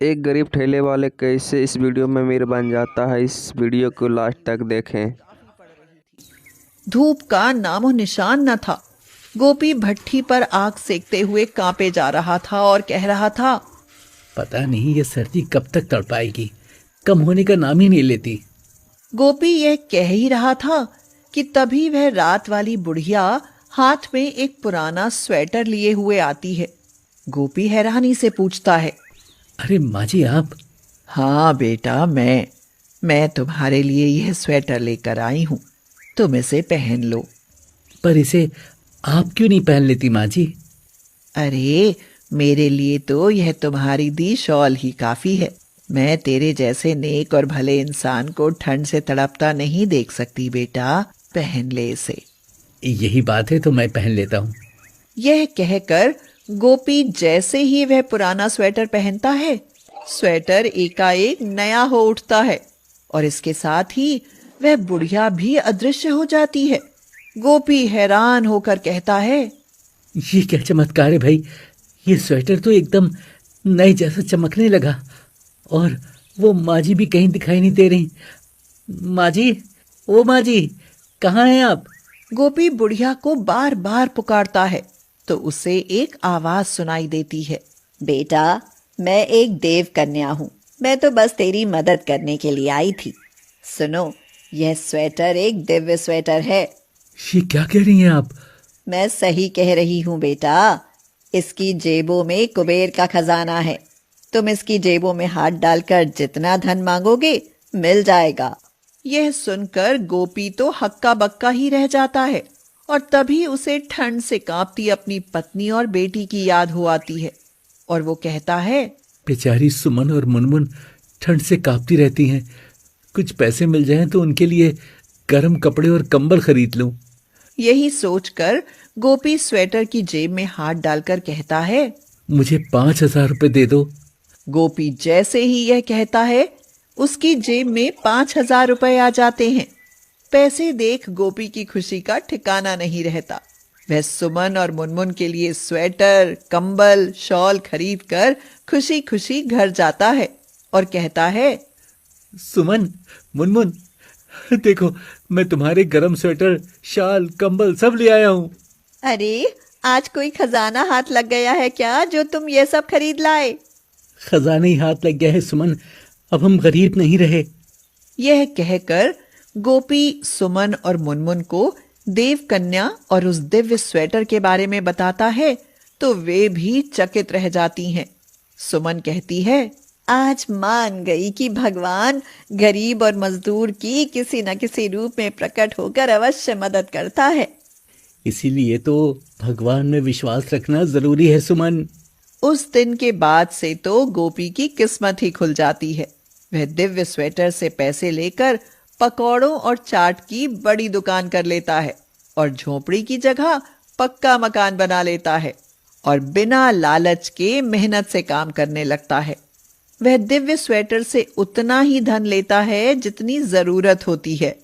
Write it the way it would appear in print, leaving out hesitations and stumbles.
एक गरीब ठेले वाले कैसे इस वीडियो में अमीर बन जाता है, इस वीडियो को लास्ट तक देखें। धूप का नामो निशान न था। गोपी भट्ठी पर आग सेकते हुए कांपे जा रहा था और कह रहा था, पता नहीं ये सर्दी कब तक तड़पाएगी, कम होने का नाम ही नहीं लेती। गोपी यह कह ही रहा था कि तभी वह रात वाली बुढ़िया हाथ में एक पुराना स्वेटर लिए हुए आती है। गोपी हैरानी से पूछता है, अरे माँ जी आप? हाँ बेटा, मैं तुम्हारे लिए यह स्वेटर लेकर आई हूँ, तुम इसे पहन लो। पर इसे आप क्यों नहीं पहन लेती माँ जी? अरे मेरे लिए तो यह तुम्हारी दी शॉल ही काफी है। मैं तेरे जैसे नेक और भले इंसान को ठंड से तड़पता नहीं देख सकती बेटा, पहन ले इसे। यही बात है तो मैं पहन लेता हूँ। यह कहकर गोपी जैसे ही वह पुराना स्वेटर पहनता है, स्वेटर एकाएक नया हो उठता है और इसके साथ ही वह बुढ़िया भी अदृश्य हो जाती है। गोपी हैरान होकर कहता है, ये क्या चमत्कार है भाई, ये स्वेटर तो एकदम नए जैसा चमकने लगा और वो माँ जी भी कहीं दिखाई नहीं दे रही। माँ जी, ओ माँ जी, कहाँ हैं आप? गोपी बुढ़िया को बार बार पुकारता है तो उसे एक आवाज सुनाई देती है, बेटा, मैं एक देव कन्या हूँ। मैं तो बस तेरी मदद करने के लिए आई थी। सुनो, यह स्वेटर एक दिव्य स्वेटर है। ये क्या कह रही हैं आप? मैं सही कह रही हूँ बेटा। इसकी जेबों में कुबेर का खजाना है। तुम इसकी जेबों में हाथ डालकर जितना धन मांगोगे मिल जाएगा। यह सुनकर गोपी तो हक्का बक्का ही रह जाता है और तभी उसे ठंड से कांपती अपनी पत्नी और बेटी की याद हो आती है और वो कहता है, बेचारी सुमन और मुनमुन ठंड से कांपती रहती हैं। कुछ पैसे मिल जाएं तो उनके लिए गर्म कपड़े और कंबल खरीद लूं। यही सोचकर गोपी स्वेटर की जेब में हाथ डालकर कहता है, मुझे 5,000 रुपये दे दो। गोपी जैसे ही यह कहता है, उसकी जेब में 5,000 रुपए आ जाते हैं। पैसे देख गोपी की खुशी का ठिकाना नहीं रहता। वह सुमन और मुनमुन के लिए स्वेटर, कंबल, शॉल खरीद कर खुशी खुशी घर जाता है और कहता है, सुमन, मुनमुन, देखो मैं तुम्हारे गरम स्वेटर, शाल, कंबल सब ले आया हूँ। अरे, आज कोई खजाना हाथ लग गया है क्या जो तुम ये सब खरीद लाए? खजाने ही हाथ लग गया है सुमन, अब हम गरीब नहीं रहे। यह कहकर गोपी सुमन और मुनमुन को देव कन्या और उस दिव्य स्वेटर के बारे में बताता है तो वे भी चकित रह जाती हैं। सुमन कहती है, आज मान गई कि भगवान गरीब और मजदूर की किसी न किसी रूप में प्रकट होकर अवश्य मदद करता है। इसीलिए तो भगवान में विश्वास रखना जरूरी है सुमन। उस दिन के बाद से तो गोपी की किस्मत ही खुल जाती है। वह दिव्य स्वेटर से पैसे लेकर पकौड़ों और चाट की बड़ी दुकान कर लेता है और झोपड़ी की जगह पक्का मकान बना लेता है और बिना लालच के मेहनत से काम करने लगता है। वह दिव्य स्वेटर से उतना ही धन लेता है जितनी जरूरत होती है